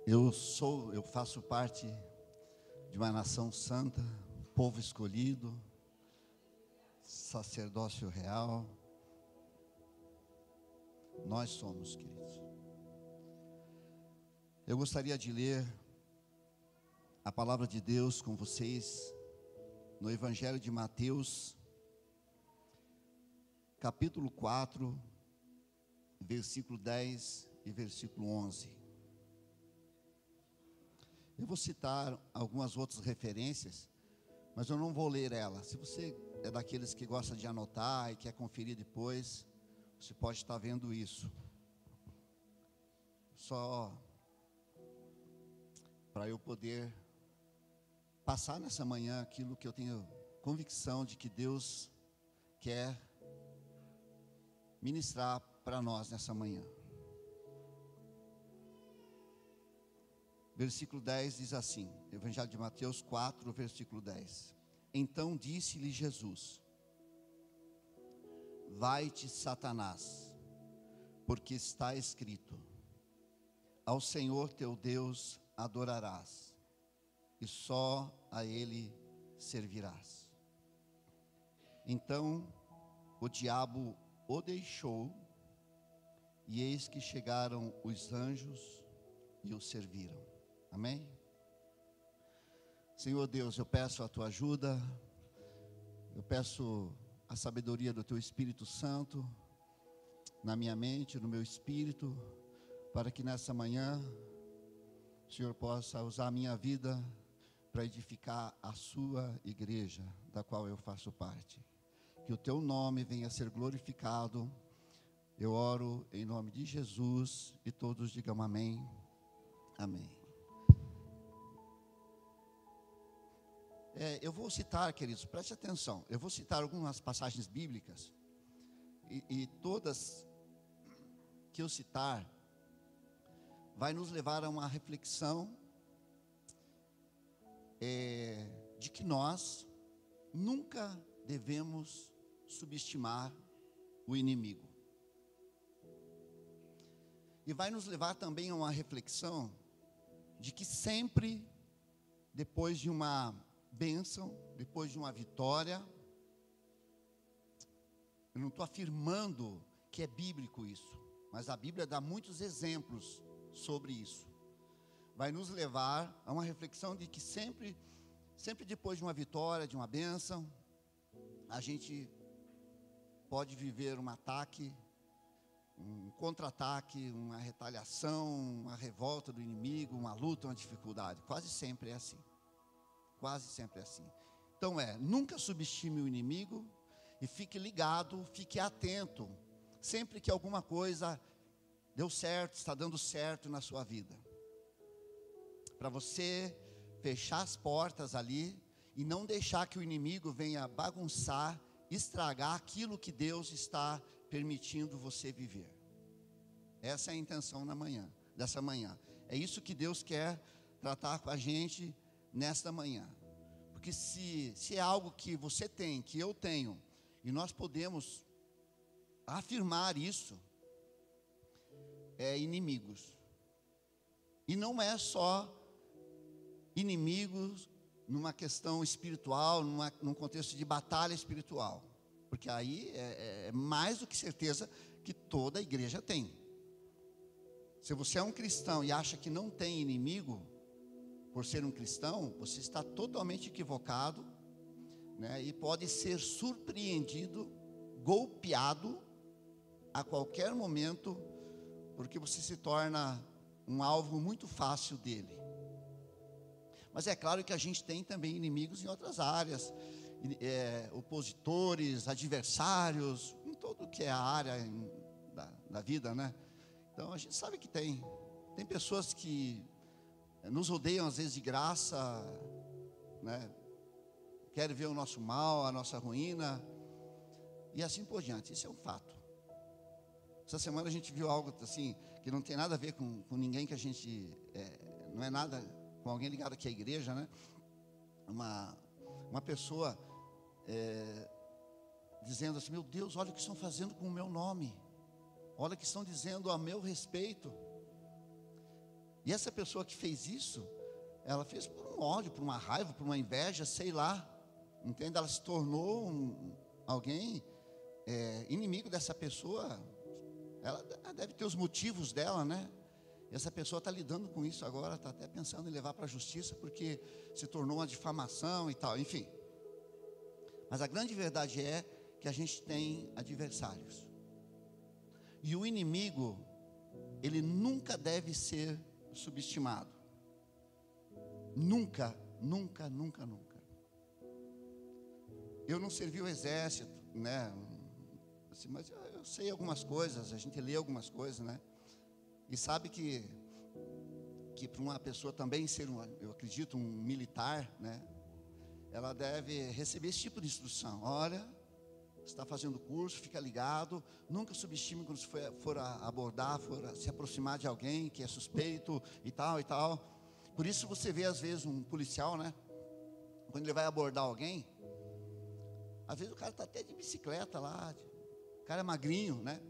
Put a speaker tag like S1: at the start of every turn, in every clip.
S1: Eu faço parte de uma nação santa, povo escolhido, sacerdócio real. Nós somos, queridos. Eu gostaria de ler a palavra de Deus com vocês no Evangelho de Mateus, capítulo 4, versículo 10 e versículo 11. Eu vou citar algumas outras referências, mas eu não vou ler ela. Se você é daqueles que gosta de anotar e quer conferir depois, você pode estar vendo isso. Só para eu poder passar nessa manhã aquilo que eu tenho convicção de que Deus quer ministrar para nós nessa manhã. Versículo 10 diz assim, Evangelho de Mateus 4, versículo 10. Então disse-lhe Jesus: Vai-te, Satanás, porque está escrito: Ao Senhor teu Deus adorarás, e só a Ele servirás. Então o diabo o deixou, e eis que chegaram os anjos e o serviram. Amém? Senhor Deus, eu peço a tua ajuda, eu peço a sabedoria do teu Espírito Santo na minha mente, no meu espírito, para que nessa manhã o Senhor possa usar a minha vida para edificar a sua igreja, da qual eu faço parte. Que o teu nome venha a ser glorificado. Eu oro em nome de Jesus e todos digam amém. Amém. Eu vou citar, queridos, preste atenção. Eu vou citar algumas passagens bíblicas e todas que eu citar vai nos levar a uma reflexão de que nós nunca devemos subestimar o inimigo. E vai nos levar também a uma reflexão de que sempre, depois de uma bênção, depois de uma vitória, eu não estou afirmando que é bíblico isso, mas a Bíblia dá muitos exemplos sobre isso. Vai nos levar a uma reflexão de que sempre depois de uma vitória, de uma bênção, a gente pode viver um ataque, um contra-ataque, uma retaliação, uma revolta do inimigo, uma luta, uma dificuldade. Quase sempre é assim. Quase sempre é assim. Então nunca subestime o inimigo e fique ligado, fique atento, sempre que alguma coisa deu certo, está dando certo na sua vida. Para você fechar as portas ali e não deixar que o inimigo venha bagunçar, estragar aquilo que Deus está permitindo você viver. Essa é a intenção dessa manhã. É isso que Deus quer tratar com a gente nesta manhã. Porque se é algo que você tem, que eu tenho, e nós podemos afirmar isso, inimigos. E não é só inimigos numa questão espiritual, num contexto de batalha espiritual. Porque aí é mais do que certeza que toda a igreja tem. Se você é um cristão e acha que não tem inimigo, por ser um cristão, você está totalmente equivocado, né? E pode ser surpreendido, golpeado a qualquer momento, porque você se torna um alvo muito fácil dele. Mas é claro que a gente tem também inimigos em outras áreas, opositores, adversários, em todo que é a área da vida, né? Então a gente sabe que tem pessoas que nos odeiam às vezes de graça, né? Querem ver o nosso mal, a nossa ruína, e assim por diante. Isso é um fato. Essa semana a gente viu algo assim, que não tem nada a ver com ninguém que a gente, não é nada com alguém ligado aqui à igreja, né? Uma pessoa dizendo assim: meu Deus, olha o que estão fazendo com o meu nome, olha o que estão dizendo a meu respeito. E essa pessoa que fez isso, ela fez por um ódio, por uma raiva, por uma inveja, sei lá, entende? Ela se tornou alguém inimigo dessa pessoa. Ela deve ter os motivos dela, né? E essa pessoa está lidando com isso agora, está até pensando em levar para a justiça, porque se tornou uma difamação e tal, enfim. Mas a grande verdade é que a gente tem adversários. E o inimigo, ele nunca deve ser subestimado. Nunca, nunca, nunca, nunca. Eu não servi o exército, né? Assim, mas eu sei algumas coisas, a gente lê algumas coisas, né? E sabe que para uma pessoa também ser, eu acredito, um militar, né? Ela deve receber esse tipo de instrução. Olha, você está fazendo curso, fica ligado, nunca subestime quando você for abordar, for se aproximar de alguém que é suspeito e tal e tal. Por isso você vê às vezes um policial, né? Quando ele vai abordar alguém, às vezes o cara está até de bicicleta lá, o cara é magrinho, né?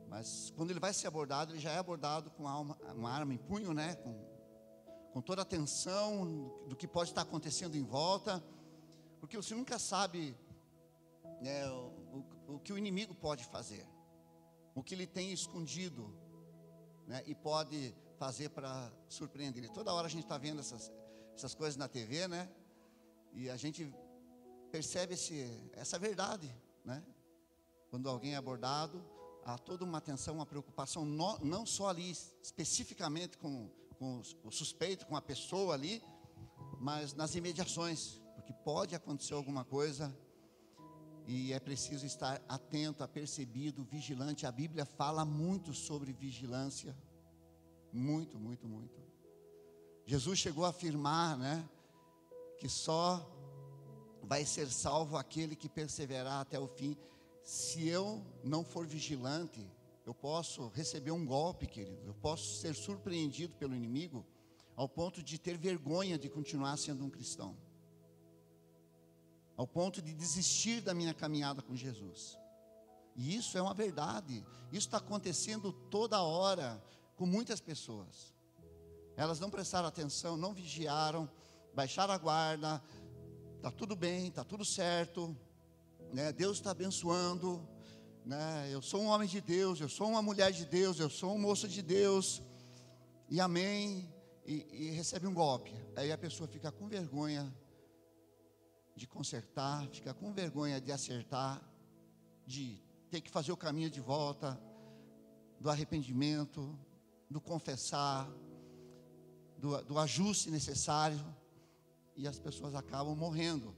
S1: Mas quando ele vai ser abordado, ele já é abordado com uma arma em punho, né? Com toda a atenção do que pode estar acontecendo em volta, porque você nunca sabe, né, o que o inimigo pode fazer, o que ele tem escondido, né, e pode fazer para surpreender ele. Toda hora a gente está vendo essas coisas na TV, né? E a gente percebe essa verdade, né? Quando alguém é abordado, há toda uma atenção, uma preocupação, não só ali especificamente com o suspeito, com a pessoa ali, mas nas imediações, porque pode acontecer alguma coisa e é preciso estar atento, apercebido, vigilante. A Bíblia fala muito sobre vigilância, muito, muito, muito. Jesus chegou a afirmar, né, que só vai ser salvo aquele que perseverar até o fim. Se eu não for vigilante, eu posso receber um golpe, querido. Eu posso ser surpreendido pelo inimigo ao ponto de ter vergonha de continuar sendo um cristão, ao ponto de desistir da minha caminhada com Jesus. E isso é uma verdade. Isso está acontecendo toda hora com muitas pessoas. Elas não prestaram atenção, não vigiaram, baixaram a guarda. Está tudo bem, está tudo certo, né? Deus está abençoando, né? Eu sou um homem de Deus, eu sou uma mulher de Deus, eu sou um moço de Deus, e amém, e recebe um golpe. Aí a pessoa fica com vergonha de consertar, fica com vergonha de acertar, de ter que fazer o caminho de volta, do arrependimento, do confessar, do ajuste necessário, e as pessoas acabam morrendo.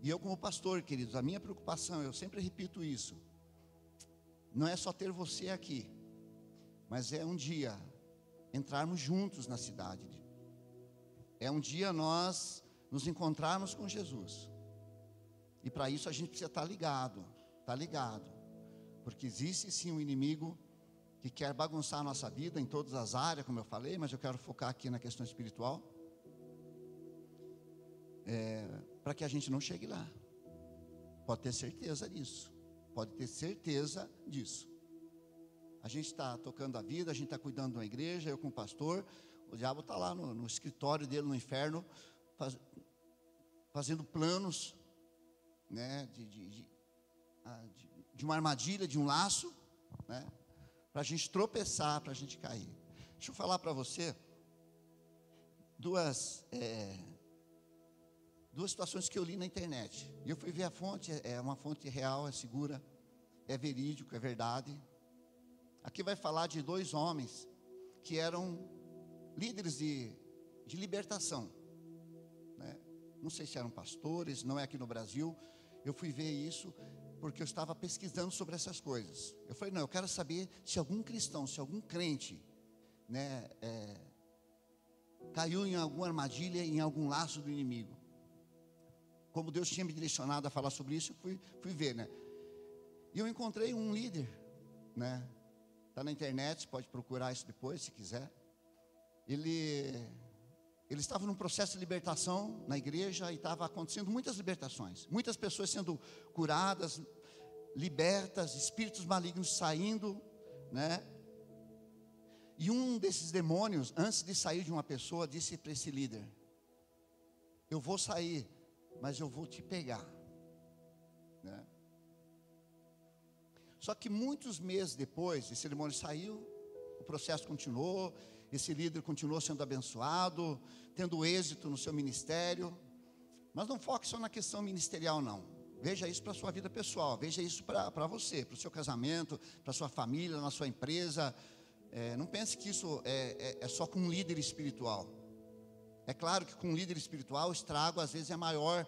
S1: E eu, como pastor, queridos, a minha preocupação, eu sempre repito isso, não é só ter você aqui, mas é um dia entrarmos juntos na cidade, é um dia nós nos encontrarmos com Jesus. E para isso a gente precisa estar ligado, porque existe sim um inimigo que quer bagunçar a nossa vida em todas as áreas, como eu falei, mas eu quero focar aqui na questão espiritual, para que a gente não chegue lá. Pode ter certeza disso, A gente está tocando a vida, a gente está cuidando de uma igreja, eu com o pastor, o diabo está lá no escritório dele no inferno, fazendo planos, né, de uma armadilha, de um laço, né, para a gente tropeçar, para a gente cair. Deixa eu falar para você duas situações que eu li na internet. E eu fui ver a fonte, é uma fonte real, é segura, é verídico, é verdade. Aqui vai falar de dois homens que eram líderes de libertação, né? Não sei se eram pastores, não é aqui no Brasil. Eu fui ver isso porque eu estava pesquisando sobre essas coisas. Eu falei, não, eu quero saber se algum cristão, se algum crente, né, caiu em alguma armadilha, em algum laço do inimigo. Como Deus tinha me direcionado a falar sobre isso, eu fui ver, né? E eu encontrei um líder, né? Está na internet, pode procurar isso depois, se quiser. Ele estava num processo de libertação na igreja e estava acontecendo muitas libertações. Muitas pessoas sendo curadas, libertas, espíritos malignos saindo, né? E um desses demônios, antes de sair de uma pessoa, disse para esse líder: eu vou sair, mas eu vou te pegar, né? Só que muitos meses depois, esse demônio saiu, o processo continuou, esse líder continuou sendo abençoado, tendo êxito no seu ministério. Mas não foque só na questão ministerial, não. Veja isso para a sua vida pessoal, veja isso para você, para o seu casamento, para a sua família, na sua empresa. Não pense que isso é só com um líder espiritual. É claro que com um líder espiritual o estrago às vezes é maior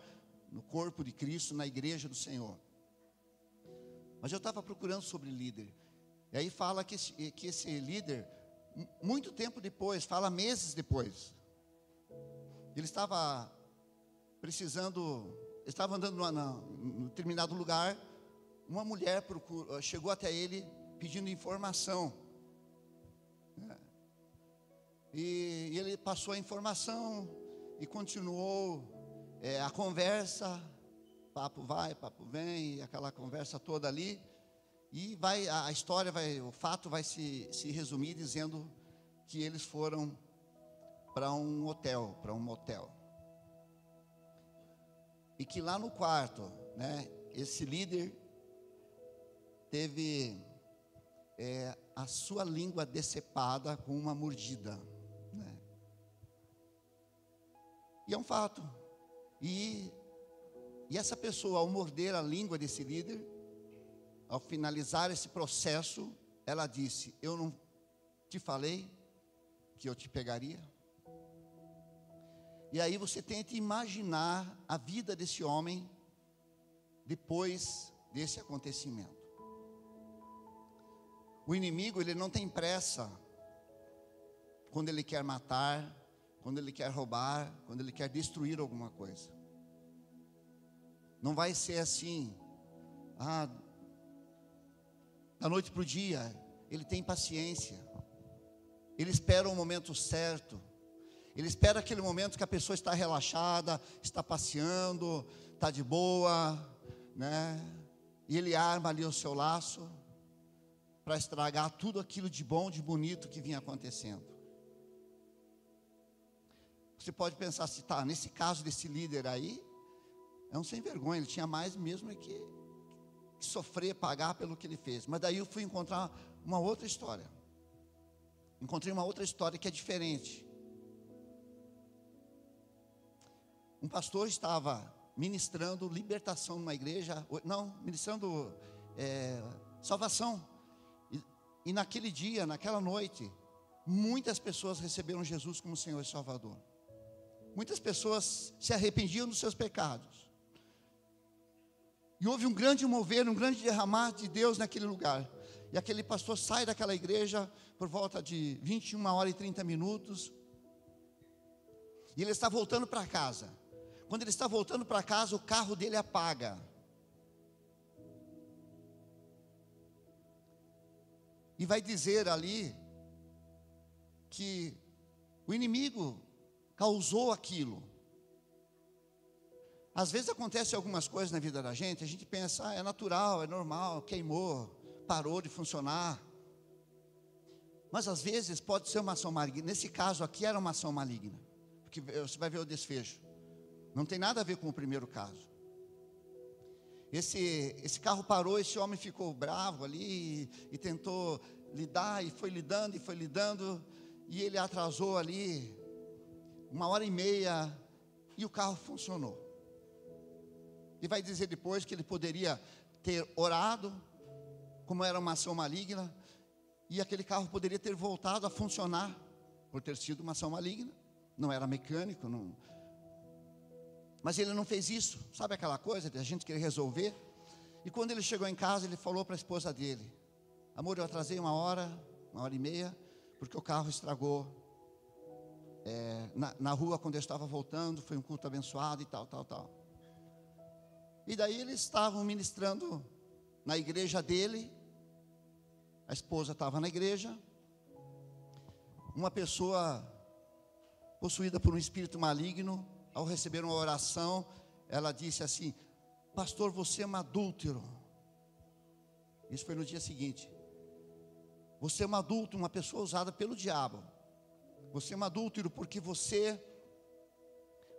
S1: no corpo de Cristo, na igreja do Senhor. Mas eu estava procurando sobre líder, e aí fala que esse líder, muito tempo depois, fala meses depois, ele estava precisando, estava andando num determinado lugar, uma mulher chegou até ele pedindo informação, né? E ele passou a informação e continuou a conversa. Papo vai, papo vem, aquela conversa toda ali. E a história o fato vai se resumir dizendo que eles foram para um hotel, para um motel. E que lá no quarto, né, esse líder teve a sua língua decepada com uma mordida, né? E é um fato. E essa pessoa, ao morder a língua desse líder, ao finalizar esse processo, ela disse: eu não te falei que eu te pegaria? E aí você tenta imaginar a vida desse homem depois desse acontecimento. O inimigo, ele não tem pressa quando ele quer matar, quando ele quer roubar, quando ele quer destruir alguma coisa. Não vai ser assim, da noite para o dia. Ele tem paciência, ele espera o momento certo, ele espera aquele momento que a pessoa está relaxada, está passeando, está de boa, né? E ele arma ali o seu laço para estragar tudo aquilo de bom, de bonito que vinha acontecendo. Você pode pensar assim, nesse caso desse líder aí, é um sem vergonha, ele tinha mais mesmo que sofrer, pagar pelo que ele fez. Mas daí eu fui encontrar uma outra história. Encontrei uma outra história que é diferente. Um pastor estava ministrando libertação numa igreja, ministrando salvação. E naquele dia, naquela noite, muitas pessoas receberam Jesus como Senhor e Salvador. Muitas pessoas se arrependiam dos seus pecados. E houve um grande mover, um grande derramar de Deus naquele lugar. E aquele pastor sai daquela igreja por volta de 21h30. E ele está voltando para casa. Quando ele está voltando para casa, o carro dele apaga. E vai dizer ali que o inimigo causou aquilo. Às vezes acontecem algumas coisas na vida da gente, a gente pensa, é natural, é normal, queimou, parou de funcionar. Mas às vezes pode ser uma ação maligna. Nesse caso aqui era uma ação maligna, porque você vai ver o desfecho. Não tem nada a ver com o primeiro caso. Esse carro parou, esse homem ficou bravo ali e tentou lidar, e foi lidando, e ele atrasou ali 1h30 e o carro funcionou. E vai dizer depois que ele poderia ter orado, como era uma ação maligna, e aquele carro poderia ter voltado a funcionar, por ter sido uma ação maligna. Não era mecânico, não. Mas ele não fez isso. Sabe aquela coisa de a gente querer resolver? E quando ele chegou em casa, ele falou para a esposa dele: amor, eu atrasei 1h30, porque o carro estragou na rua quando eu estava voltando. Foi um culto abençoado e tal. E daí eles estavam ministrando na igreja dele. A esposa estava na igreja. Uma pessoa possuída por um espírito maligno, ao receber uma oração, ela disse assim: pastor, você é um adúltero. Isso foi no dia seguinte. Você é um adúltero, uma pessoa usada pelo diabo. Você é um adúltero porque você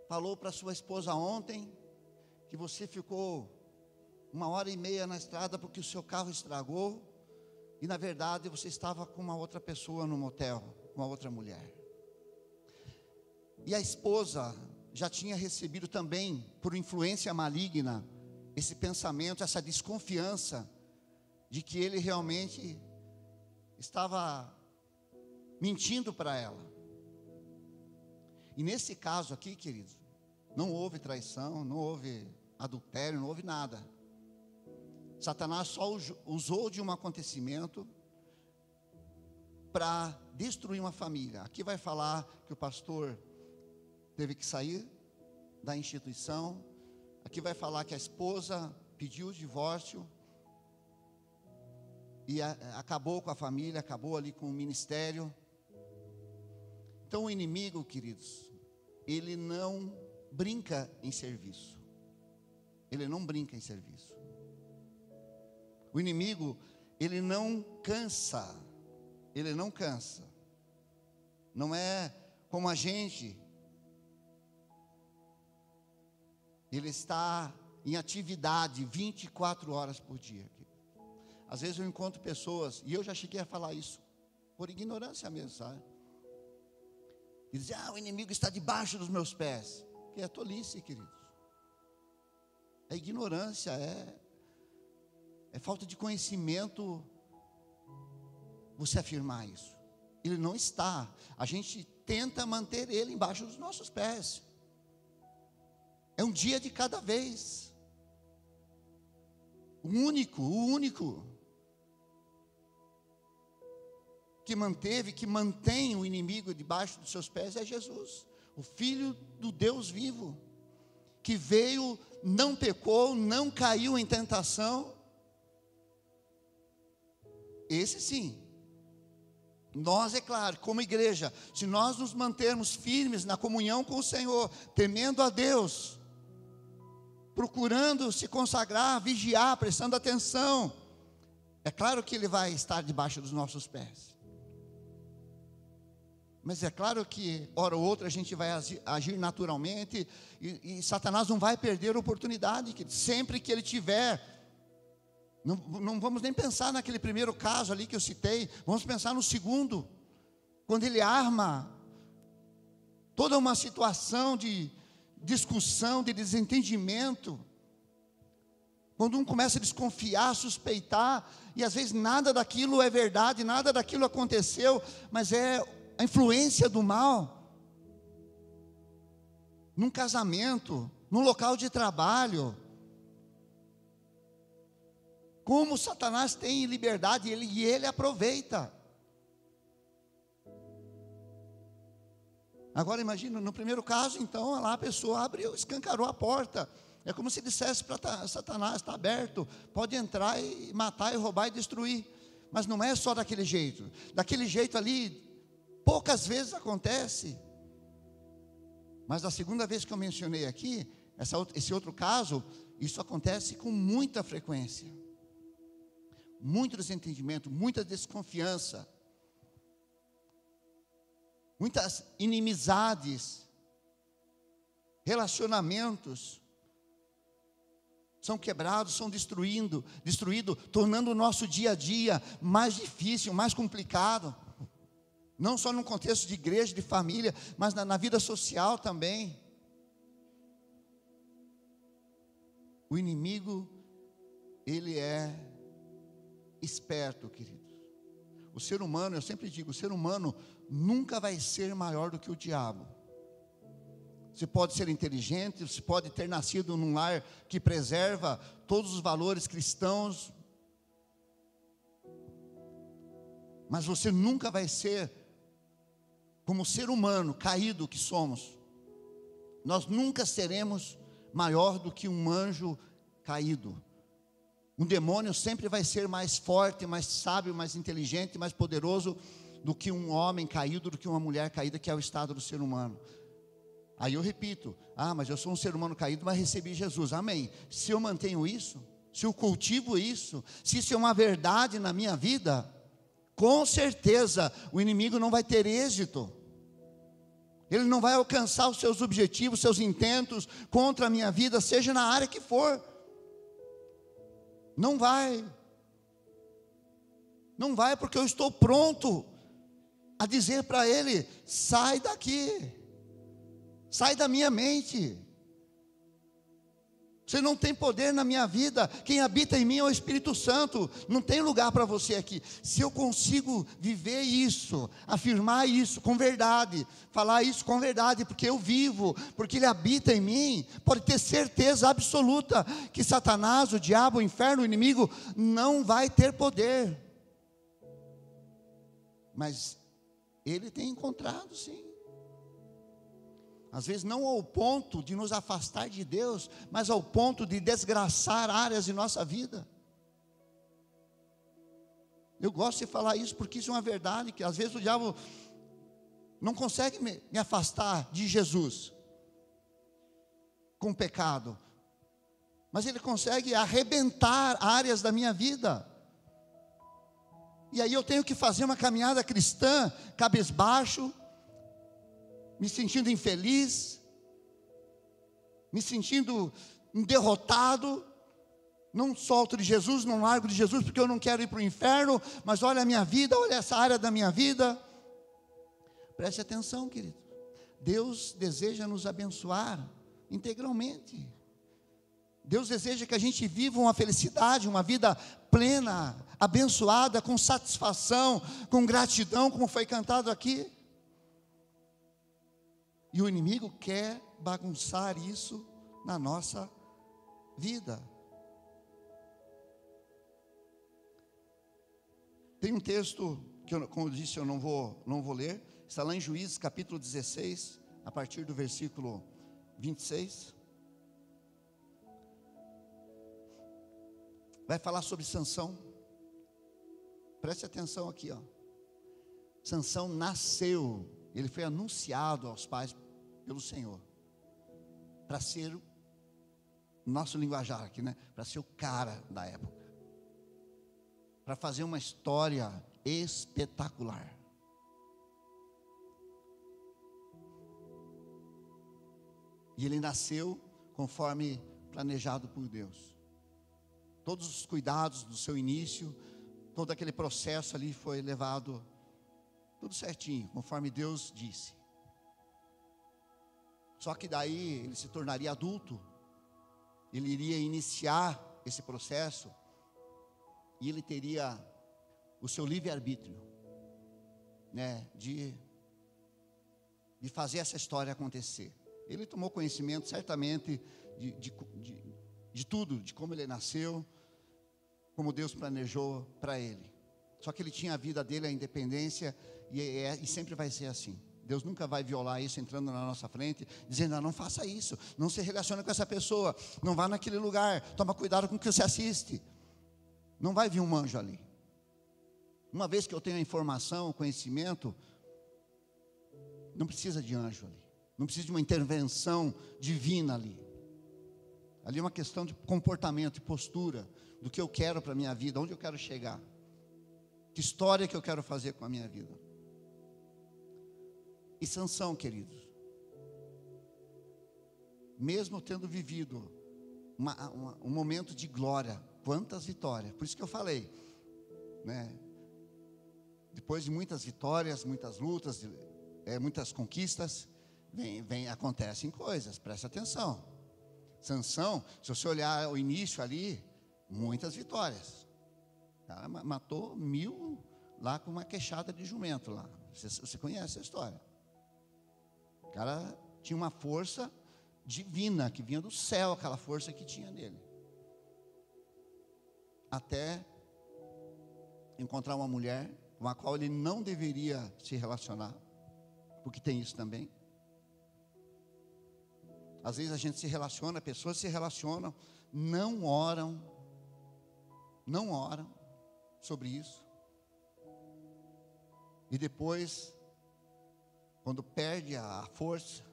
S1: falou para sua esposa ontem que você ficou 1h30 na estrada porque o seu carro estragou, e na verdade você estava com uma outra pessoa no motel, com uma outra mulher. E a esposa já tinha recebido também, por influência maligna, esse pensamento, essa desconfiança de que ele realmente estava mentindo para ela. E nesse caso aqui, queridos, não houve traição, não houve adultério, não houve nada. Satanás só usou de um acontecimento para destruir uma família. Aqui vai falar que o pastor teve que sair da instituição. Aqui vai falar que a esposa pediu o divórcio e acabou com a família, acabou ali com o ministério. Então o inimigo, queridos, ele não brinca em serviço. Ele não brinca em serviço. O inimigo, ele não cansa. Ele não cansa. Não é como a gente. Ele está em atividade 24 horas por dia. Às vezes eu encontro pessoas, e eu já cheguei a falar isso, por ignorância mesmo, sabe? E dizem, o inimigo está debaixo dos meus pés. Que é tolice, queridos. É ignorância, é falta de conhecimento você afirmar isso. Ele não está. A gente tenta manter ele embaixo dos nossos pés. É um dia de cada vez. O único que manteve, que mantém o inimigo debaixo dos seus pés é Jesus, o Filho do Deus vivo, que veio, não pecou, não caiu em tentação. Esse sim. Nós, é claro, como igreja, se nós nos mantermos firmes na comunhão com o Senhor, temendo a Deus, procurando se consagrar, vigiar, prestando atenção, é claro que Ele vai estar debaixo dos nossos pés. Mas é claro que, hora ou outra, a gente vai agir naturalmente, e Satanás não vai perder a oportunidade, que sempre que ele tiver, não vamos nem pensar naquele primeiro caso ali que eu citei, vamos pensar no segundo, quando ele arma toda uma situação de discussão, de desentendimento, quando um começa a desconfiar, suspeitar, e às vezes nada daquilo é verdade, nada daquilo aconteceu, mas é a influência do mal, num casamento, num local de trabalho. Como Satanás tem liberdade, e ele aproveita. Agora imagina, no primeiro caso, então, lá a pessoa abriu, escancarou a porta. É como se dissesse para Satanás, está aberto, pode entrar e matar, e roubar e destruir. Mas não é só daquele jeito. Daquele jeito ali, poucas vezes acontece. Mas a segunda vez que eu mencionei aqui, esse outro caso, isso acontece com muita frequência. Muito desentendimento, muita desconfiança, muitas inimizades, relacionamentos são quebrados, são destruídos, tornando o nosso dia a dia mais difícil, mais complicado. Não só no contexto de igreja, de família, mas na vida social também. O inimigo, ele é esperto, queridos. O ser humano, eu sempre digo, o ser humano nunca vai ser maior do que o diabo. Você pode ser inteligente, você pode ter nascido num lar que preserva todos os valores cristãos, mas você nunca vai ser, como ser humano caído que somos, nós nunca seremos maior do que um anjo caído. Um demônio sempre vai ser mais forte, mais sábio, mais inteligente, mais poderoso do que um homem caído, do que uma mulher caída, que é o estado do ser humano. Aí eu repito, mas eu sou um ser humano caído, mas recebi Jesus, amém. Se eu mantenho isso, se eu cultivo isso, se isso é uma verdade na minha vida, com certeza o inimigo não vai ter êxito. Ele não vai alcançar os seus objetivos, seus intentos contra a minha vida, seja na área que for. Não vai. Não vai, porque eu estou pronto a dizer para ele: sai daqui, sai da minha mente. Você não tem poder na minha vida. Quem habita em mim é o Espírito Santo. Não tem lugar para você aqui. Se eu consigo viver isso, afirmar isso com verdade, falar isso com verdade, porque eu vivo, porque Ele habita em mim, pode ter certeza absoluta que Satanás, o diabo, o inferno, o inimigo não vai ter poder. Mas ele tem encontrado, sim. Às vezes não ao ponto de nos afastar de Deus, mas ao ponto de desgraçar áreas de nossa vida. Eu gosto de falar isso porque isso é uma verdade, que às vezes o diabo não consegue me afastar de Jesus com o pecado, mas ele consegue arrebentar áreas da minha vida. E aí eu tenho que fazer uma caminhada cristã, cabisbaixo, me sentindo infeliz, me sentindo derrotado. Não solto de Jesus, não largo de Jesus, porque eu não quero ir para o inferno. Mas olha a minha vida, olha essa área da minha vida. Preste atenção, querido. Deus deseja nos abençoar integralmente. Deus deseja que a gente viva uma felicidade, uma vida plena, abençoada, com satisfação, com gratidão, como foi cantado aqui. E o inimigo quer bagunçar isso na nossa vida. Tem um texto que, como eu disse, eu não vou ler. Está lá em Juízes capítulo 16, a partir do versículo 26. Vai falar sobre Sansão. Preste atenção aqui, ó. Sansão nasceu, ele foi anunciado aos pais pelo Senhor, para ser o nosso linguajar aqui, né? Para ser o cara da época, para fazer uma história espetacular. E ele nasceu conforme planejado por Deus. Todos os cuidados do seu início, todo aquele processo ali foi levado tudo certinho, conforme Deus disse. Só que daí ele se tornaria adulto, ele iria iniciar esse processo, e ele teria o seu livre-arbítrio, né, de fazer essa história acontecer. Ele tomou conhecimento certamente de tudo, de como ele nasceu, como Deus planejou para ele. Só que ele tinha a vida dele, a independência, e sempre vai ser assim. Deus nunca vai violar isso entrando na nossa frente, dizendo: não faça isso, não se relacione com essa pessoa, não vá naquele lugar, toma cuidado com o que você assiste. Não vai vir um anjo ali. Uma vez que eu tenho a informação, o conhecimento, não precisa de anjo ali, não precisa de uma intervenção divina ali. Ali é uma questão de comportamento e postura, do que eu quero para a minha vida, onde eu quero chegar, que história que eu quero fazer com a minha vida. E Sansão, queridos, mesmo tendo vivido um momento de glória, quantas vitórias, por isso que eu falei, né? Depois de muitas vitórias, muitas lutas, muitas conquistas, acontecem coisas, presta atenção. Sansão, se você olhar o início ali, muitas vitórias. O cara matou 1000 lá com uma queixada de jumento lá. Você conhece a história. O cara tinha uma força divina que vinha do céu, aquela força que tinha nele. Até encontrar uma mulher com a qual ele não deveria se relacionar, porque tem isso também. Às vezes a gente se relaciona, pessoas se relacionam, não oram sobre isso. E depois, quando perde a força,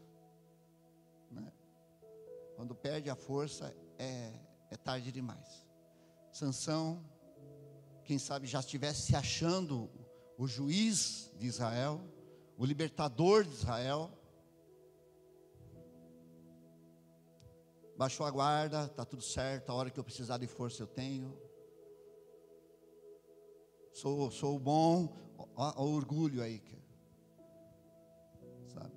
S1: né? Quando perde a força, é tarde demais. Sansão, quem sabe já estivesse se achando o juiz de Israel, o libertador de Israel. Baixou a guarda, está tudo certo, a hora que eu precisar de força eu tenho. Sou bom, ó, o orgulho aí, sabe?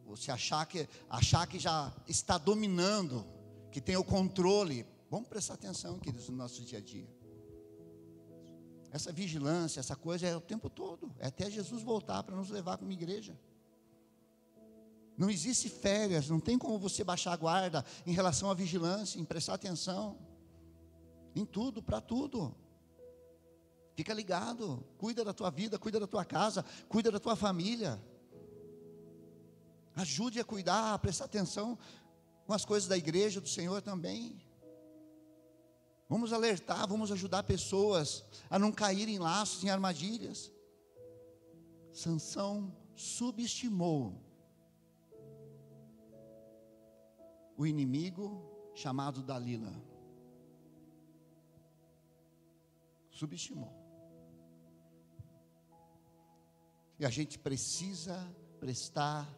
S1: Você achar que já está dominando, que tem o controle. Vamos prestar atenção, queridos, no nosso dia a dia. Essa vigilância, essa coisa é o tempo todo, é até Jesus voltar para nos levar como igreja. Não existe férias, não tem como você baixar a guarda em relação à vigilância, em prestar atenção em tudo, para tudo. Fica ligado, cuida da tua vida, cuida da tua casa, cuida da tua família. Ajude a cuidar, a prestar atenção com as coisas da igreja, do Senhor também. Vamos alertar, vamos ajudar pessoas a não caírem em laços, em armadilhas. Sansão subestimou o inimigo chamado Dalila. Subestimou. E a gente precisa prestar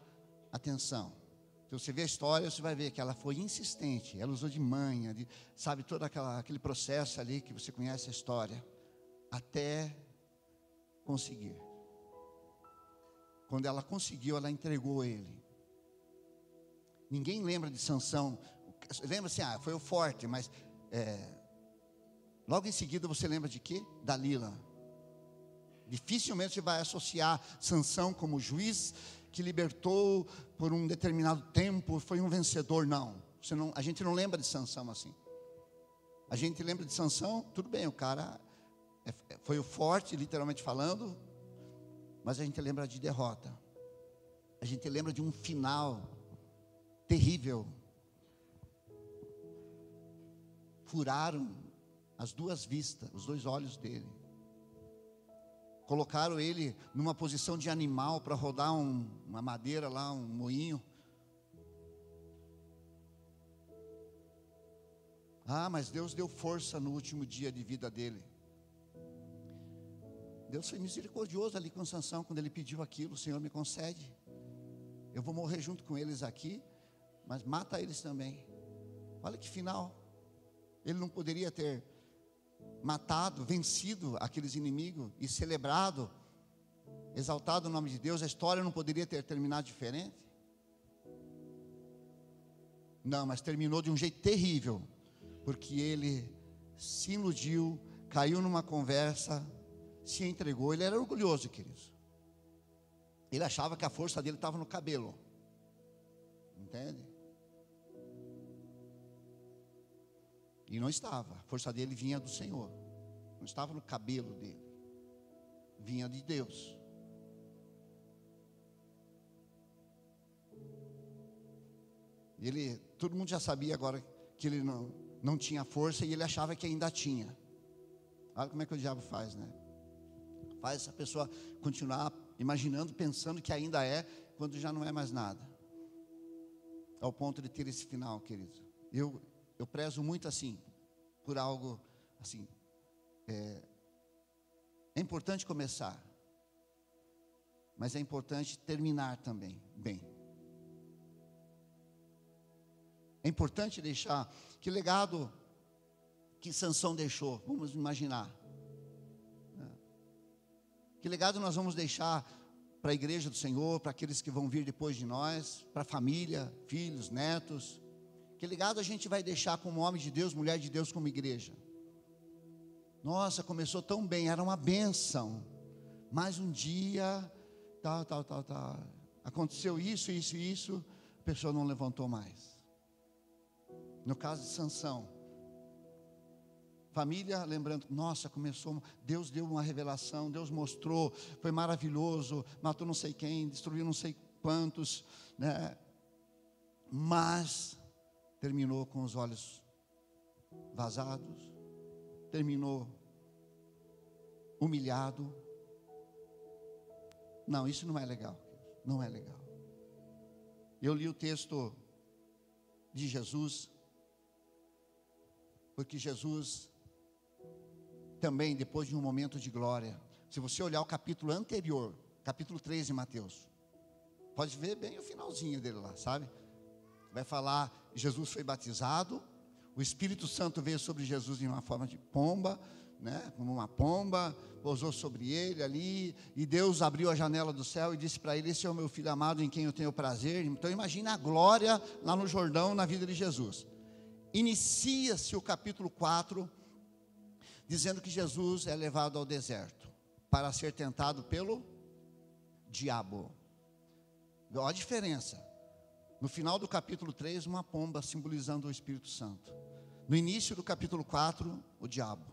S1: atenção. Se você vê a história, você vai ver que ela foi insistente. Ela usou de manha, sabe, todo aquele processo ali que você conhece a história, até conseguir. Quando ela conseguiu, ela entregou ele. Ninguém lembra de Sansão. Lembra assim, foi o forte, mas logo em seguida você lembra de quê? Dalila. Dificilmente você vai associar Sansão como juiz que libertou por um determinado tempo, foi um vencedor. Não, a gente não lembra de Sansão assim. A gente lembra de Sansão, tudo bem, o cara foi o forte, literalmente falando, mas a gente lembra de derrota. A gente lembra de um final terrível. Furaram as duas vistas, os dois olhos dele. Colocaram ele numa posição de animal para rodar uma madeira lá, um moinho. Mas Deus deu força no último dia de vida dele. Deus foi misericordioso ali com Sansão quando ele pediu aquilo. O Senhor me concede. Eu vou morrer junto com eles aqui, mas mata eles também. Olha que final. Ele não poderia ter matado, vencido aqueles inimigos e celebrado, exaltado o nome de Deus? A história não poderia ter terminado diferente? Não, mas terminou de um jeito terrível, porque ele se iludiu, caiu numa conversa, se entregou. Ele era orgulhoso, queridos. Ele achava que a força dele estava no cabelo. Entende? E não estava. A força dele vinha do Senhor. Não estava no cabelo dele. Vinha de Deus. Todo mundo já sabia agora que ele não tinha força, e ele achava que ainda tinha. Olha como é que o diabo faz, né? Faz essa pessoa continuar imaginando, pensando que ainda é, quando já não é mais nada. Ao ponto de ter esse final, querido. Eu prezo muito assim, por algo assim. É importante começar, mas é importante terminar também bem. É importante deixar, que legado que Sansão deixou, vamos imaginar. Que legado nós vamos deixar para a igreja do Senhor, para aqueles que vão vir depois de nós, para a família, filhos, netos. Que legado a gente vai deixar como homem de Deus, mulher de Deus, como igreja? Nossa, começou tão bem, era uma bênção. Mas um dia, aconteceu isso, a pessoa não levantou mais. No caso de Sansão, família, lembrando, nossa, começou, Deus deu uma revelação, Deus mostrou, foi maravilhoso, matou não sei quem, destruiu não sei quantos, né? Mas terminou com os olhos vazados, terminou humilhado. Não, isso não é legal, não é legal. Eu li o texto de Jesus, porque Jesus também depois de um momento de glória. Se você olhar o capítulo anterior, capítulo 3 de Mateus, pode ver bem o finalzinho dele lá, sabe? Vai falar, Jesus foi batizado, o Espírito Santo veio sobre Jesus em uma forma de pomba, né? Como uma pomba, pousou sobre ele ali, e Deus abriu a janela do céu e disse para ele: esse é o meu filho amado em quem eu tenho prazer. Então imagina a glória lá no Jordão, na vida de Jesus. Inicia-se o capítulo 4, dizendo que Jesus é levado ao deserto, para ser tentado pelo diabo. Olha a diferença. No final do capítulo 3, uma pomba simbolizando o Espírito Santo. No início do capítulo 4, o diabo.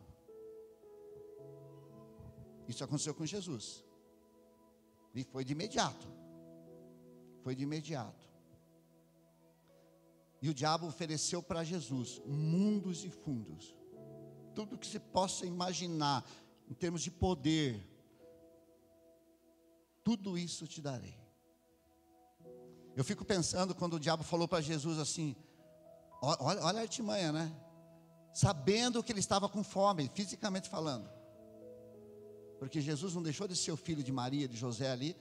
S1: Isso aconteceu com Jesus. E foi de imediato. Foi de imediato. E o diabo ofereceu para Jesus mundos e fundos. Tudo que se possa imaginar em termos de poder. Tudo isso te darei. Eu fico pensando quando o diabo falou para Jesus assim, olha a artimanha, né? Sabendo que ele estava com fome, fisicamente falando. Porque Jesus não deixou de ser o filho de Maria, de José ali,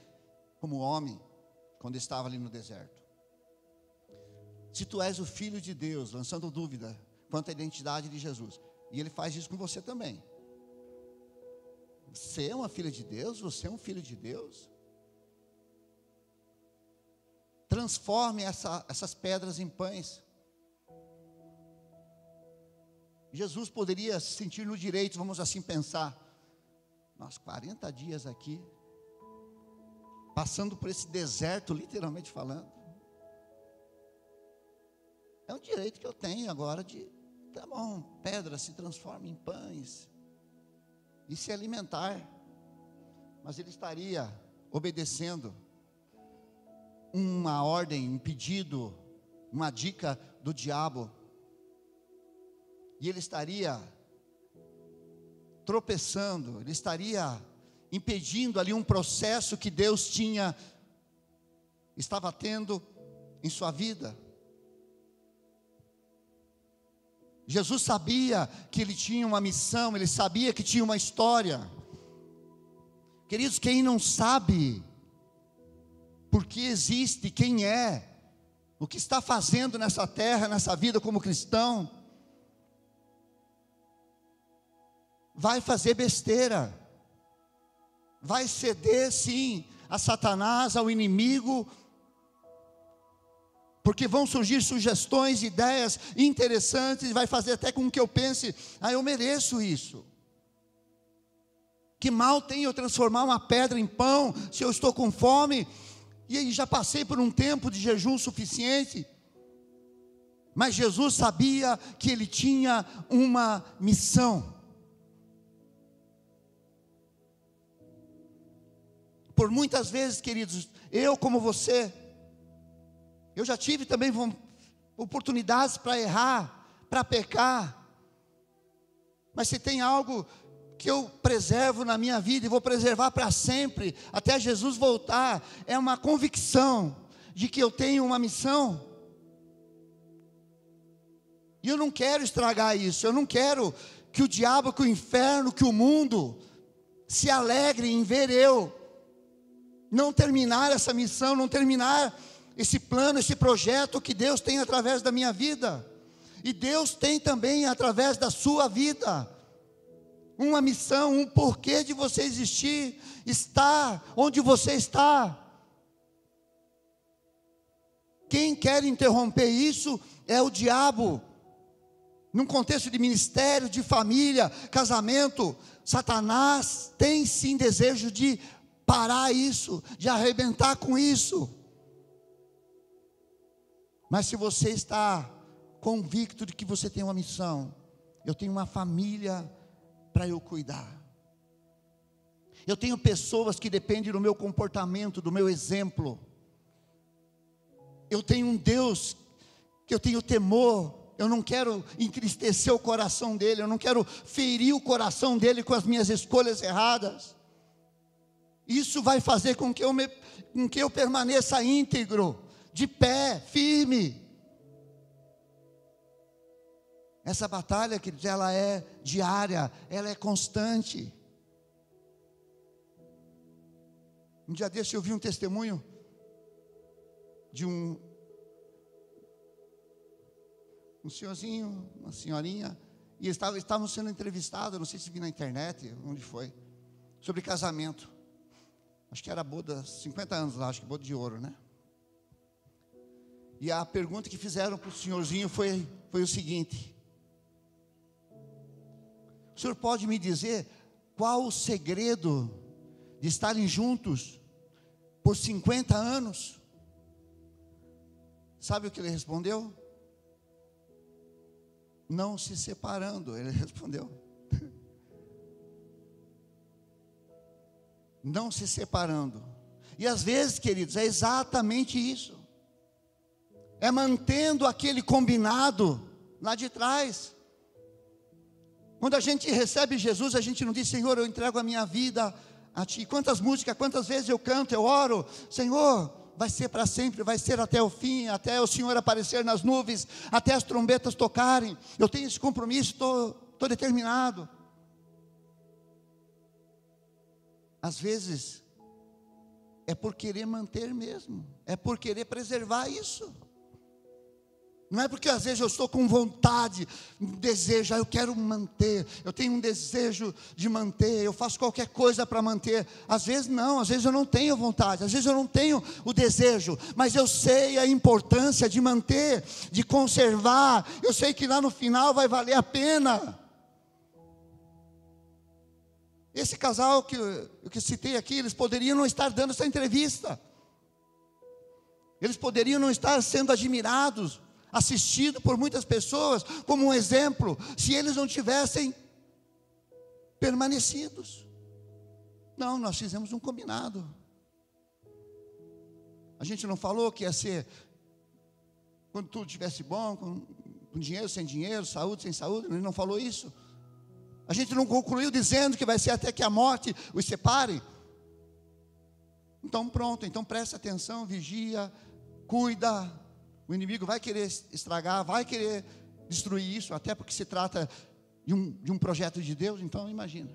S1: como homem, quando estava ali no deserto. Se tu és o filho de Deus, lançando dúvida quanto à identidade de Jesus, e ele faz isso com você também. Você é uma filha de Deus? Você é um filho de Deus? Transforme essas pedras em pães. Jesus poderia se sentir no direito, vamos assim pensar, nós 40 dias aqui, passando por esse deserto, literalmente falando. É um direito que eu tenho agora de, tá bom, pedra se transforma em pães, e se alimentar. Mas ele estaria obedecendo uma ordem, um pedido, uma dica do diabo. E ele estaria tropeçando, ele estaria impedindo ali um processo que Deus estava tendo em sua vida. Jesus sabia que ele tinha uma missão, ele sabia que tinha uma história. Queridos, quem não sabe por que existe, quem é, o que está fazendo nessa terra, nessa vida como cristão, vai fazer besteira, vai ceder sim a Satanás, ao inimigo, porque vão surgir sugestões, ideias interessantes, vai fazer até com que eu pense, eu mereço isso. Que mal tem eu transformar uma pedra em pão, se eu estou com fome, e aí já passei por um tempo de jejum suficiente. Mas Jesus sabia que ele tinha uma missão. Por muitas vezes, queridos, eu como você, eu já tive também oportunidades para errar, para pecar. Mas se tem algo que eu preservo na minha vida e vou preservar para sempre, até Jesus voltar, é uma convicção de que eu tenho uma missão. E eu não quero estragar isso, eu não quero que o diabo, que o inferno, que o mundo se alegre em ver eu não terminar essa missão, não terminar esse plano, esse projeto que Deus tem através da minha vida. E Deus tem também através da sua vida uma missão, um porquê de você existir, estar onde você está. Quem quer interromper isso é o diabo. Num contexto de ministério, de família, casamento, Satanás tem sim desejo de parar isso, de arrebentar com isso. Mas se você está convicto de que você tem uma missão, eu tenho uma família para eu cuidar, eu tenho pessoas que dependem do meu comportamento, do meu exemplo, eu tenho um Deus que eu tenho temor, eu não quero entristecer o coração dele, eu não quero ferir o coração dele com as minhas escolhas erradas. Isso vai fazer com que eu permaneça íntegro, de pé, firme. Essa batalha, queridos, ela é diária, ela é constante. Um dia desse eu vi um testemunho de um senhorzinho, uma senhorinha, e eles estavam sendo entrevistados, não sei se vi na internet, onde foi, sobre casamento. Acho que era boda, 50 anos lá, acho que boda de ouro, né? E a pergunta que fizeram para o senhorzinho foi o seguinte: o senhor pode me dizer qual o segredo de estarem juntos por 50 anos? Sabe o que ele respondeu? Não se separando, ele respondeu. Não se separando. E às vezes, queridos, é exatamente isso. É mantendo aquele combinado lá de trás. Quando a gente recebe Jesus, a gente não diz: Senhor, eu entrego a minha vida a Ti. Quantas músicas, quantas vezes eu canto, eu oro: Senhor, vai ser para sempre, vai ser até o fim, até o Senhor aparecer nas nuvens, até as trombetas tocarem. Eu tenho esse compromisso, estou determinado. Às vezes é por querer manter mesmo, é por querer preservar isso. Não é porque às vezes eu estou com vontade, um desejo, eu quero manter, eu tenho um desejo de manter, eu faço qualquer coisa para manter. Às vezes não, às vezes eu não tenho vontade, às vezes eu não tenho o desejo, mas eu sei a importância de manter, de conservar. Eu sei que lá no final vai valer a pena. Esse casal que eu citei aqui, eles poderiam não estar dando essa entrevista, eles poderiam não estar sendo admirados, assistido por muitas pessoas como um exemplo, se eles não tivessem permanecidos. Não, nós fizemos um combinado. A gente não falou que ia ser quando tudo estivesse bom, com dinheiro, sem dinheiro, saúde, sem saúde. A gente não falou isso. A gente não concluiu dizendo que vai ser até que a morte os separe. Então pronto, então presta atenção, vigia, cuida. O inimigo vai querer estragar, vai querer destruir isso, até porque se trata de um projeto de Deus. Então imagina.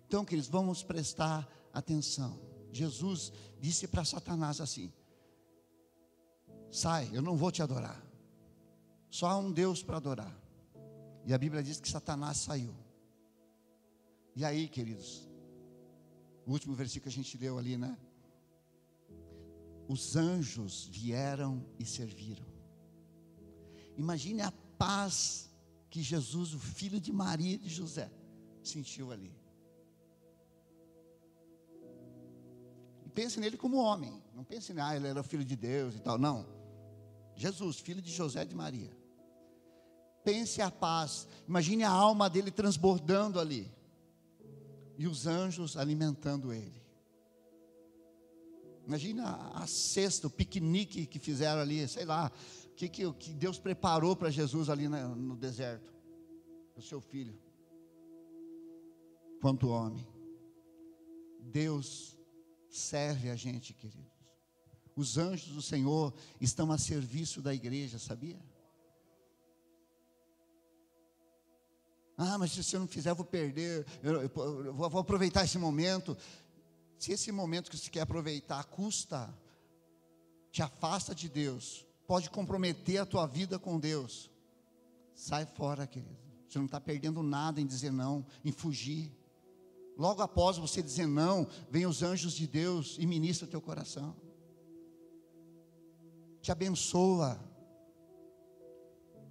S1: Então, queridos, vamos prestar atenção. Jesus disse para Satanás assim: sai, eu não vou te adorar, só há um Deus para adorar. E a Bíblia diz que Satanás saiu. E aí, queridos, o último versículo que a gente leu ali, né? Os anjos vieram e serviram. Imagine a paz que Jesus, o filho de Maria e de José, sentiu ali. E pense nele como homem. Não pense, ele era o filho de Deus e tal. Não. Jesus, filho de José e de Maria. Pense a paz. Imagine a alma dele transbordando ali. E os anjos alimentando ele. Imagina a cesta, o piquenique que fizeram ali, sei lá, que Deus preparou para Jesus ali no deserto, o seu filho. Quanto homem, Deus serve a gente, queridos. Os anjos do Senhor estão a serviço da igreja, sabia? Ah, mas se eu não fizer, eu vou perder, eu vou aproveitar esse momento. Se esse momento que você quer aproveitar custa, te afasta de Deus, pode comprometer a tua vida com Deus, sai fora, querido. Você não está perdendo nada em dizer não, em fugir. Logo após você dizer não, vem os anjos de Deus e ministra o teu coração, te abençoa.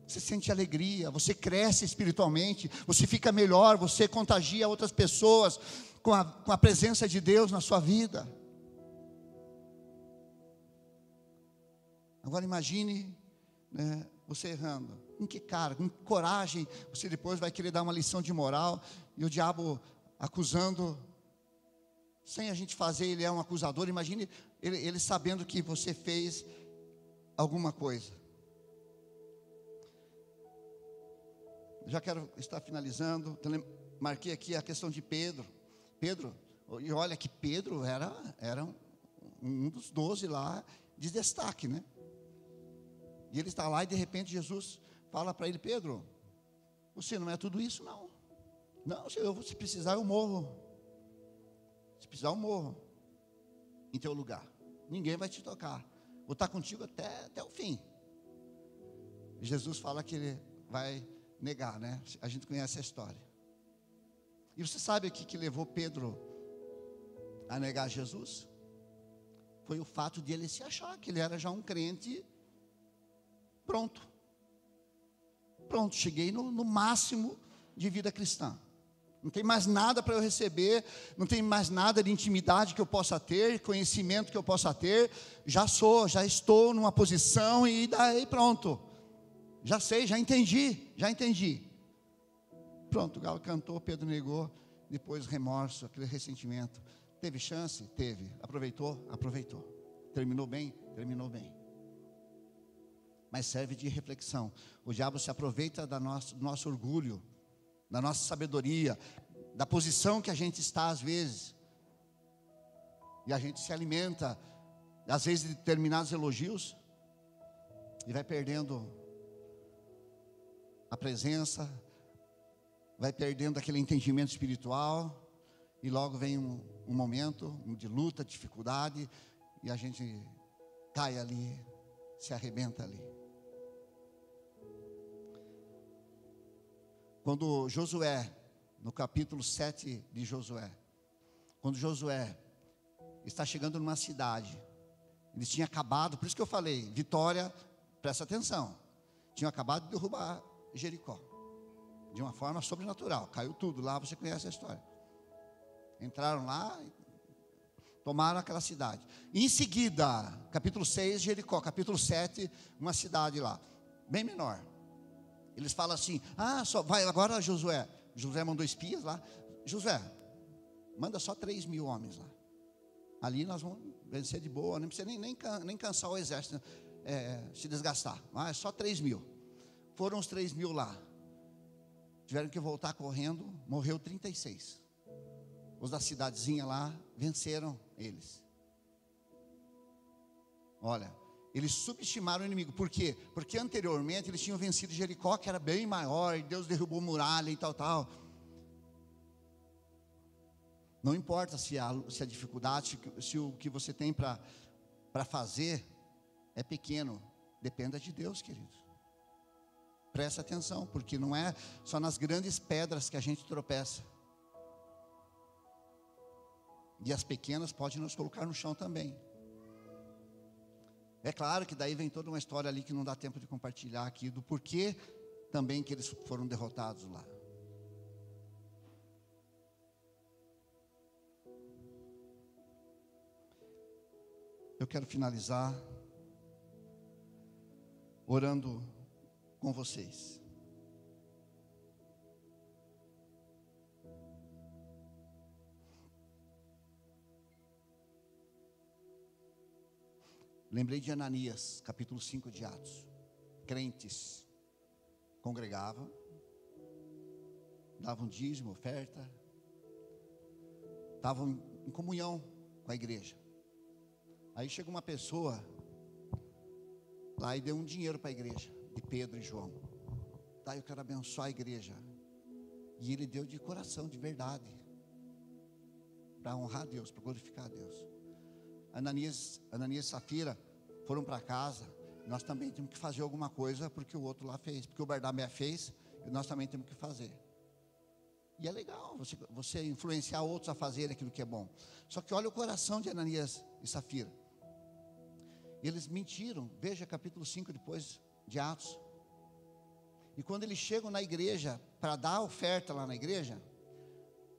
S1: Você sente alegria, você cresce espiritualmente, você fica melhor, você contagia outras pessoas com a presença de Deus na sua vida. Agora imagine, né, você errando. Com que cara, com coragem, você depois vai querer dar uma lição de moral, e o diabo acusando, sem a gente fazer, ele é um acusador. Imagine ele sabendo que você fez alguma coisa. Já quero estar finalizando. Então, marquei aqui a questão de Pedro, e olha que Pedro era um dos 12 lá de destaque, né? E ele está lá e de repente Jesus fala para ele: Pedro, você não é tudo isso, não. Não, se precisar eu morro. Se precisar eu morro em teu lugar. Ninguém vai te tocar. Vou estar contigo até o fim. Jesus fala que ele vai negar, né? A gente conhece a história. E você sabe o que levou Pedro a negar Jesus? Foi o fato de ele se achar que ele era já um crente pronto. Pronto, cheguei no máximo de vida cristã. Não tem mais nada para eu receber, não tem mais nada de intimidade que eu possa ter, conhecimento que eu possa ter. Já estou numa posição e daí pronto. Já sei, já entendi. Pronto, o galo cantou, Pedro negou, depois remorso, aquele ressentimento. Teve chance? Teve. Aproveitou? Aproveitou. Terminou bem? Terminou bem. Mas serve de reflexão. O diabo se aproveita do nosso orgulho, da nossa sabedoria, da posição que a gente está às vezes. E a gente se alimenta, às vezes, de determinados elogios, e vai perdendo a presença, vai perdendo aquele entendimento espiritual, e logo vem um momento de luta, dificuldade, e a gente cai ali, se arrebenta ali. Quando Josué, no capítulo 7 de Josué, quando Josué está chegando numa cidade, eles tinham acabado, por isso que eu falei, Vitória, presta atenção, tinham acabado de derrubar Jericó, de uma forma sobrenatural, caiu tudo lá, você conhece a história. Entraram lá, tomaram aquela cidade. E em seguida, capítulo 6, Jericó, capítulo 7, uma cidade lá, bem menor. Eles falam assim: só vai agora Josué. Josué mandou espias lá. Josué, manda só 3.000 homens lá. Ali nós vamos vencer de boa, não precisa nem cansar o exército, se desgastar. É só 3.000. Foram os 3.000 lá. Tiveram que voltar correndo, morreu 36. Os da cidadezinha lá venceram eles. Olha, eles subestimaram o inimigo. Por quê? Porque anteriormente eles tinham vencido Jericó, que era bem maior, e Deus derrubou muralha e tal. Não importa se a dificuldade, se o que você tem para fazer é pequeno, dependa de Deus, queridos. Presta atenção, porque não é só nas grandes pedras que a gente tropeça. E as pequenas podem nos colocar no chão também. É claro que daí vem toda uma história ali que não dá tempo de compartilhar aqui, do porquê também que eles foram derrotados lá. Eu quero finalizar orando com vocês. Lembrei de Ananias, capítulo 5 de Atos. Crentes congregavam, davam dízimo, oferta, estavam em comunhão com a igreja. Aí chega uma pessoa lá e deu um dinheiro para a igreja, de Pedro e João. Tá, eu quero abençoar a igreja. E ele deu de coração, de verdade, para honrar a Deus, para glorificar a Deus. Ananias e Safira foram para casa. Nós também temos que fazer alguma coisa, porque o outro lá fez, porque o Barnabé fez, e nós também temos que fazer. E é legal você influenciar outros a fazer aquilo que é bom. Só que olha o coração de Ananias e Safira. Eles mentiram. Veja capítulo 5 depois de Atos. E quando eles chegam na igreja para dar a oferta lá na igreja,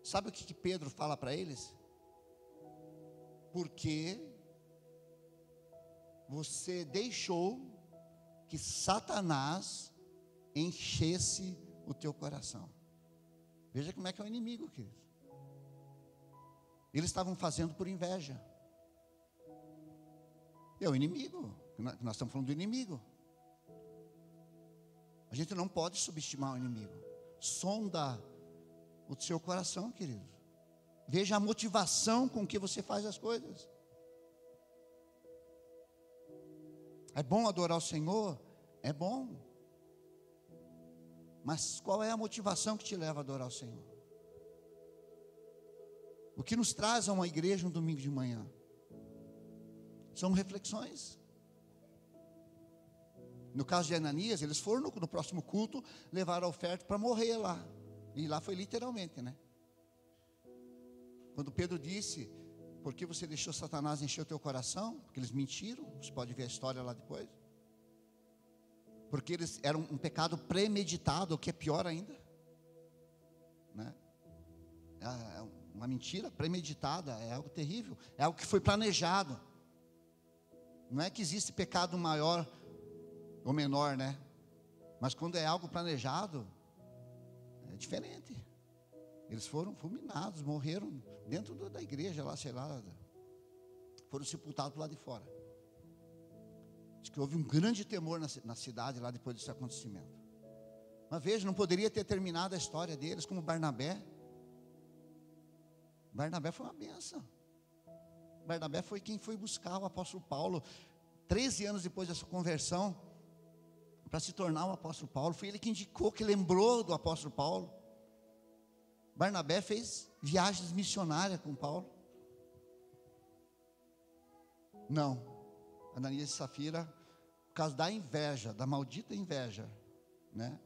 S1: sabe o que Pedro fala para eles? Porque você deixou que Satanás enchesse o teu coração. Veja como é que é o inimigo, querido. Eles estavam fazendo por inveja. É o inimigo. Nós estamos falando do inimigo. A gente não pode subestimar o inimigo. Sonda o seu coração, querido. Veja a motivação com que você faz as coisas. É bom adorar o Senhor? É bom. Mas qual é a motivação que te leva a adorar o Senhor? O que nos traz a uma igreja um domingo de manhã? São reflexões. No caso de Ananias, eles foram no próximo culto, levaram a oferta para morrer lá. E lá foi literalmente, né? Quando Pedro disse: por que você deixou Satanás encher o teu coração? Porque eles mentiram, você pode ver a história lá depois. Porque eles eram um pecado premeditado, o que é pior ainda, né? É uma mentira premeditada, é algo terrível, é algo que foi planejado. Não é que existe pecado maior ou menor, né? Mas quando é algo planejado, é diferente. Eles foram fulminados, morreram dentro da igreja lá, sei lá, foram sepultados do lado de fora. Diz que houve um grande temor na cidade lá depois desse acontecimento. Mas veja, não poderia ter terminado a história deles como Barnabé. Barnabé foi uma bênção. Barnabé foi quem foi buscar o apóstolo Paulo 13 anos depois da sua conversão, para se tornar o apóstolo Paulo. Foi ele que indicou, que lembrou do apóstolo Paulo. Barnabé fez viagens missionárias com Paulo. Não, Ananias e Safira, por causa da inveja, da maldita inveja, né?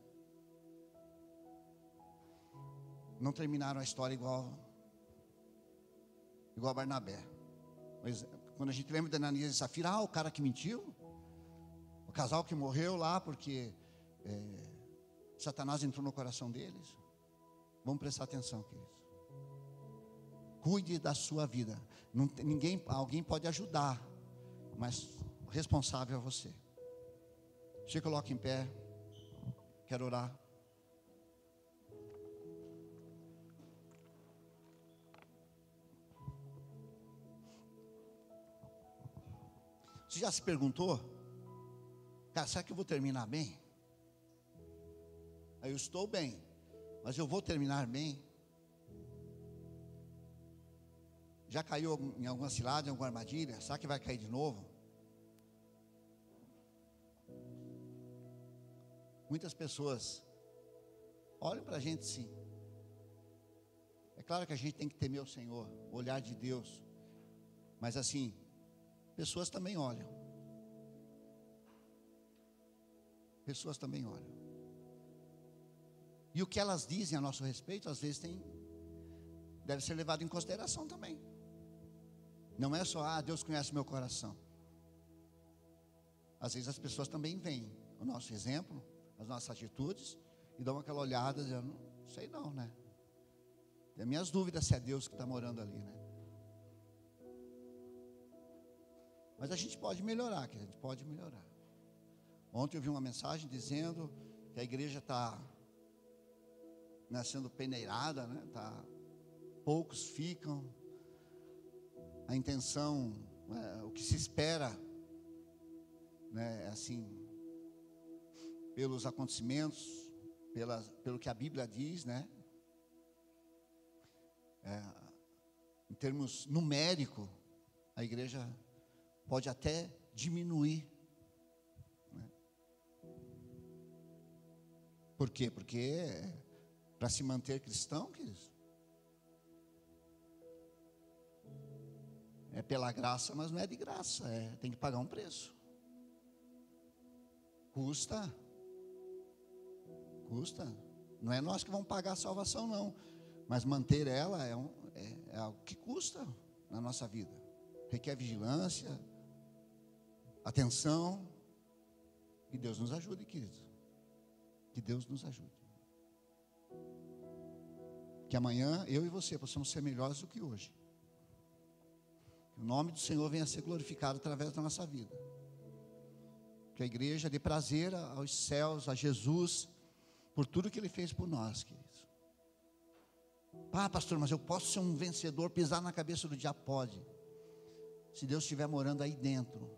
S1: Não terminaram a história igual a Barnabé. Mas quando a gente lembra de Ananias e Safira, o cara que mentiu, o casal que morreu lá porque Satanás entrou no coração deles. Vamos prestar atenção, queridos. Cuide da sua vida. Alguém pode ajudar, mas o responsável é você. Se coloque em pé. Quero orar. Você já se perguntou? Cara, será que eu vou terminar bem? Eu estou bem, mas eu vou terminar bem? Já caiu em alguma cilada, em alguma armadilha? Será que vai cair de novo? Muitas pessoas olham para a gente sim. É claro que a gente tem que temer o Senhor, o olhar de Deus. Mas assim, pessoas também olham. Pessoas também olham. E o que elas dizem a nosso respeito, às vezes deve ser levado em consideração também. Não é só, Deus conhece meu coração. Às vezes as pessoas também veem o nosso exemplo, as nossas atitudes, e dão aquela olhada, dizendo, não sei não, né? Tem minhas dúvidas se é Deus que está morando ali, né? Mas a gente pode melhorar, que a gente pode melhorar. Ontem eu vi uma mensagem dizendo que a igreja está sendo peneirada, né? Poucos ficam. A intenção, o que se espera, né? Assim, pelos acontecimentos, pelo que a Bíblia diz, né? Em termos numéricos, a igreja pode até diminuir, né? Por quê? Porque para se manter cristão, queridos, é pela graça, mas não é de graça, tem que pagar um preço. Custa. Não é nós que vamos pagar a salvação, não. Mas manter ela é algo que custa na nossa vida. Requer vigilância, atenção. Que Deus nos ajude, querido. Que Deus nos ajude. Que amanhã eu e você possamos ser melhores do que hoje. Que o nome do Senhor venha a ser glorificado através da nossa vida. Que a igreja dê prazer aos céus, a Jesus, por tudo que Ele fez por nós, queridos. Pastor, mas eu posso ser um vencedor, pisar na cabeça do diabo? Pode. Se Deus estiver morando aí dentro.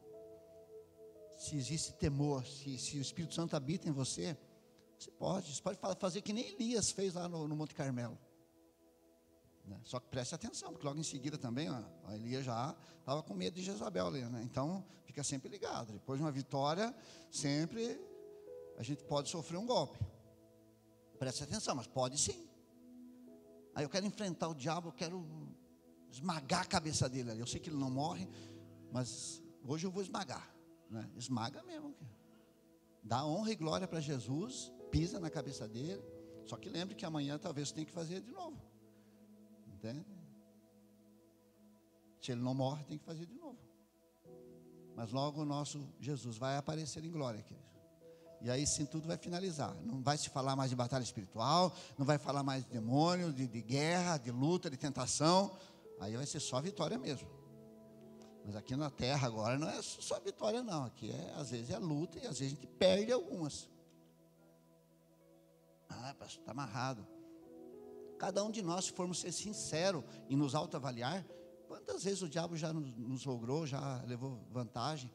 S1: Se existe temor, se o Espírito Santo habita em você, você pode fazer que nem Elias fez lá no Monte Carmelo. Só que preste atenção, porque logo em seguida também, a Elias já estava com medo de Jezabel, né? Então, fica sempre ligado. Depois de uma vitória, sempre a gente pode sofrer um golpe. Preste atenção, mas pode sim. Aí eu quero enfrentar o diabo, eu quero esmagar a cabeça dele ali. Eu sei que ele não morre, mas hoje eu vou esmagar, né? Esmaga mesmo. Dá honra e glória para Jesus, pisa na cabeça dele. Só que lembre que amanhã talvez você tenha que fazer de novo. Entende? Se ele não morre, tem que fazer de novo. Mas logo o nosso Jesus vai aparecer em glória, querido. E aí sim tudo vai finalizar. Não vai se falar mais de batalha espiritual, não vai falar mais de demônio, de guerra, de luta, de tentação. Aí vai ser só vitória mesmo. Mas aqui na terra agora não é só vitória não. Aqui às vezes é luta e às vezes a gente perde algumas. Pastor, está amarrado. Cada um de nós, se formos ser sinceros e nos autoavaliar, quantas vezes o diabo já nos logrou, já levou vantagem?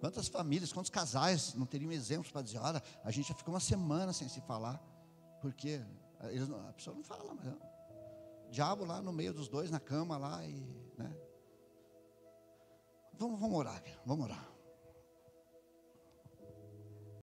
S1: Quantas famílias, quantos casais não teriam exemplos para dizer, olha, a gente já ficou uma semana sem se falar, porque a pessoa não fala, mas o diabo lá no meio dos dois, na cama lá, e, né? Vamos orar, vamos orar.